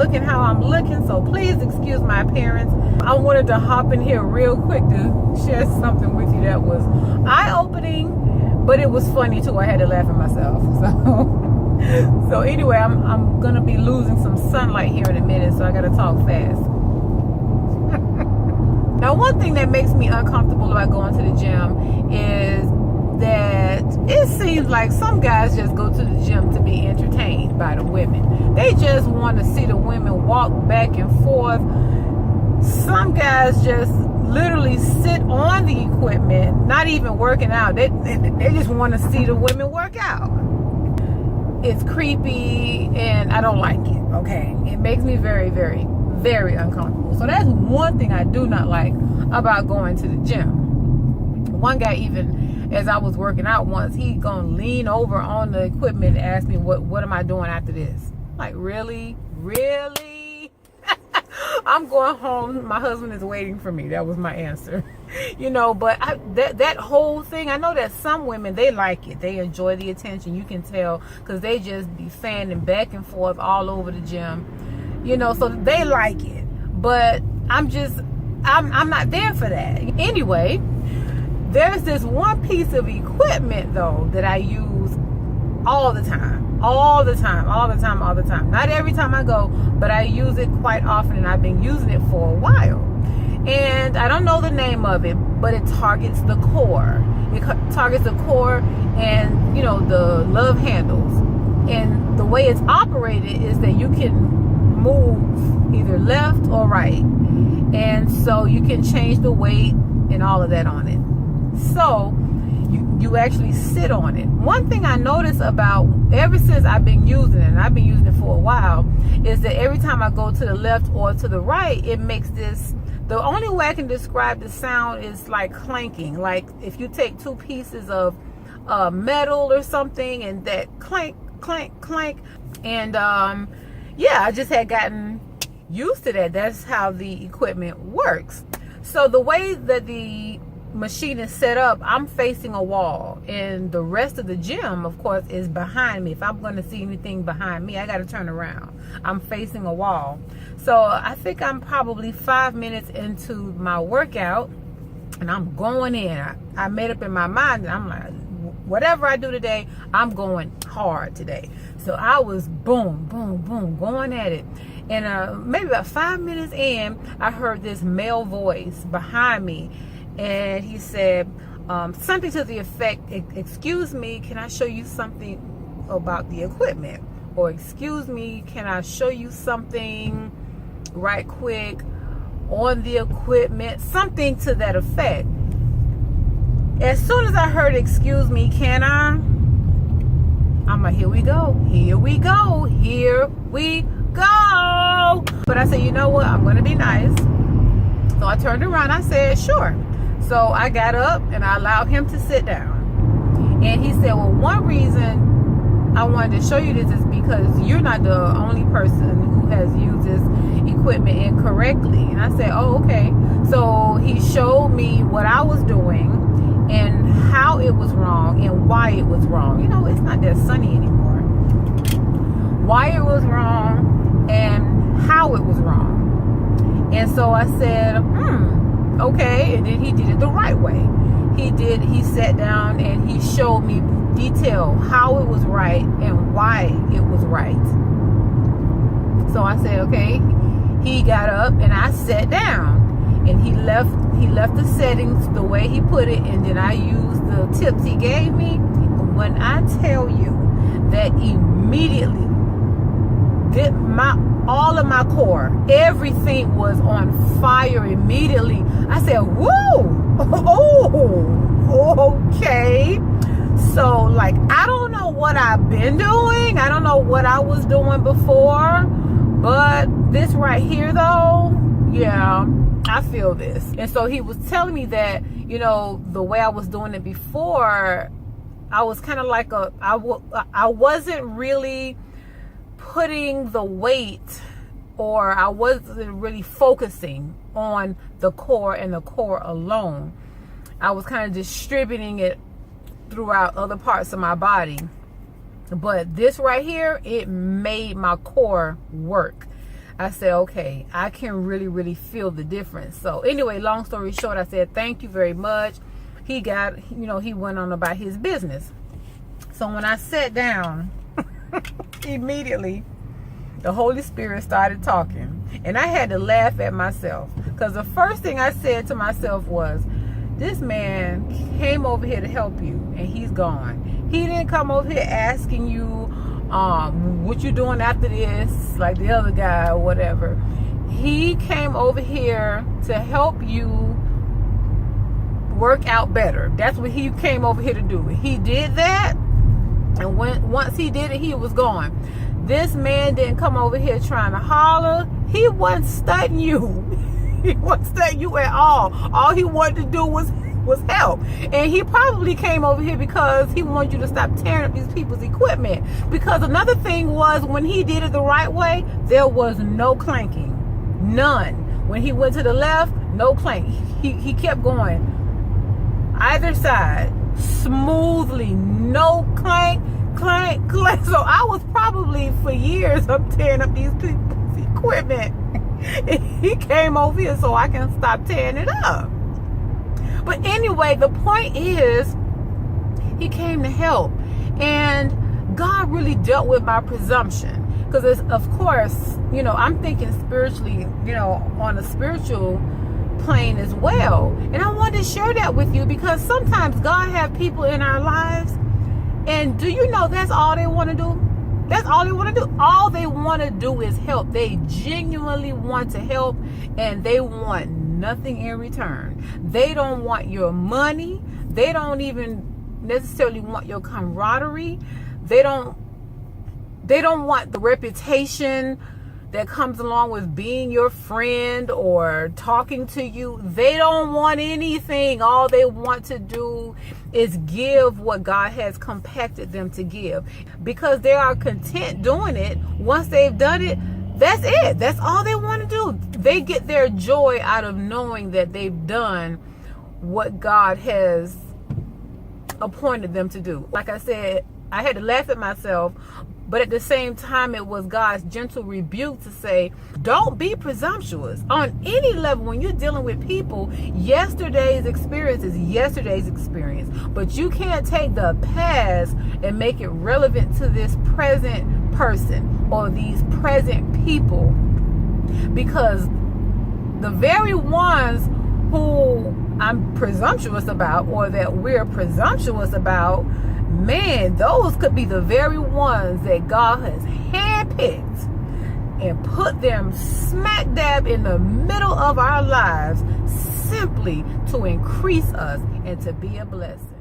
looking how I'm looking, so please excuse my appearance. I wanted to hop in here real quick to share something with you that was eye-opening, but it was funny too. I had to laugh at myself. So anyway, I'm gonna be losing some sunlight here in a minute, so I gotta talk fast. Now, one thing that makes me uncomfortable about going to the gym is that it seems like some guys just go to the gym to be entertained by the women. They just want to see the women walk back and forth. Some guys just literally sit on the equipment, not even working out. They just want to see the women work out. It's creepy and I don't like it, okay? It makes me very, very, very uncomfortable. So that's one thing I do not like about going to the gym. One guy, even as I was working out once, he gonna lean over on the equipment and ask me what am I doing after this? Like, really? I'm going home. My husband is waiting for me. That was my answer. You know, but that whole thing, I know that some women, they like it. They enjoy the attention. You can tell because they just be fanning back and forth all over the gym. You know, so they like it. But I'm not there for that. Anyway, there's this one piece of equipment, though, that I use all the time. Not every time I go, but I use it quite often, and I've been using it for a while. And I don't know the name of it, but it targets the core. It targets the core and, you know, the love handles. And the way it's operated is that you can move either left or right. And so you can change the weight and all of that on it. So you actually sit on it. One thing I noticed about ever since I've been using it, and I've been using it for a while, is that every time I go to the left or to the right, it makes this, the only way I can describe the sound is like clanking. Like if you take two pieces of metal or something and that clank, clank, clank. And yeah, I just had gotten used to that. That's how the equipment works. So the way that the machine is set up, I'm facing a wall, and the rest of the gym, of course, is behind me. If I'm going to see anything behind me, I got to turn around. I'm facing a wall. So I think I'm probably 5 minutes into my workout, and I'm going in. I made up in my mind that I'm like, whatever I do today, I'm going hard today. So I was boom, boom, boom, going at it. And maybe about 5 minutes in, I heard this male voice behind me. And he said something to the effect, excuse me, can I show you something about the equipment? Or excuse me, can I show you something right quick on the equipment? Something to that effect. As soon as I heard excuse me, can I? I'm like, here we go. But I said, you know what? I'm going to be nice. So I turned around. I said, sure. So I got up and I allowed him to sit down. And he said, well, one reason I wanted to show you this is because you're not the only person who has used this equipment incorrectly. And I said, oh, okay. So he showed me what I was doing and how it was wrong and why it was wrong. You know, it's not that sunny anymore. Why it was wrong and how it was wrong. And so I said, okay. And then he did it the right way. He sat down and he showed me detail how it was right and why it was right. So I said, okay. He got up and I sat down, and he left the settings the way he put it, and then I used the tips he gave me. When I tell you that immediately all of my core, everything was on fire immediately. I said, whoa, oh, okay. So, like, I don't know what I've been doing. I don't know what I was doing before. But this right here, though, yeah, I feel this. And so he was telling me that, you know, the way I was doing it before, I was kind of like I wasn't really putting the weight, or I wasn't really focusing on the core and the core alone. I was kind of distributing it throughout other parts of my body. But this right here, it made my core work. I said, okay, I can really feel the difference. So anyway, long story short, I said, thank you very much. He got, he went on about his business. So when I sat down, immediately, the Holy Spirit started talking. And I had to laugh at myself. Because the first thing I said to myself was, this man came over here to help you, and he's gone. He didn't come over here asking you, what you doing after this, like the other guy or whatever. He came over here to help you work out better. That's what he came over here to do. He did that, and once he did it, he was gone. This man didn't come over here trying to holler. He wasn't studying you. He wasn't studying you at all. All he wanted to do was help. And he probably came over here because he wanted you to stop tearing up these people's equipment. Because another thing was, when he did it the right way, there was no clanking. None. When he went to the left, no clank. He kept going either side smoothly, no clank, clank, clank. So I was probably for years I'm tearing up these people's equipment. He came over here so I can stop tearing it up. But anyway, the point is, he came to help. And God really dealt with my presumption. Because, of course, I'm thinking spiritually, on a spiritual plane as well. And I wanted to share that with you, because sometimes God have people in our lives, and do you know that's all they want to do? That's all they want to do. All they want to do is help. They genuinely want to help, and they want nothing in return. They don't want your money. They don't even necessarily want your camaraderie. They don't want the reputation that comes along with being your friend or talking to you. They don't want anything. All they want to do is give what God has compacted them to give, because they are content doing it. Once they've done it, that's it. That's all they want to do. They get their joy out of knowing that they've done what God has appointed them to do. Like I said, I had to laugh at myself, but at the same time, it was God's gentle rebuke to say, don't be presumptuous on any level. When you're dealing with people, yesterday's experience is yesterday's experience, but you can't take the past and make it relevant to this present person or these present people, because the very ones who I'm presumptuous about, or that we're presumptuous about, man, those could be the very ones that God has handpicked and put them smack dab in the middle of our lives, simply to increase us and to be a blessing.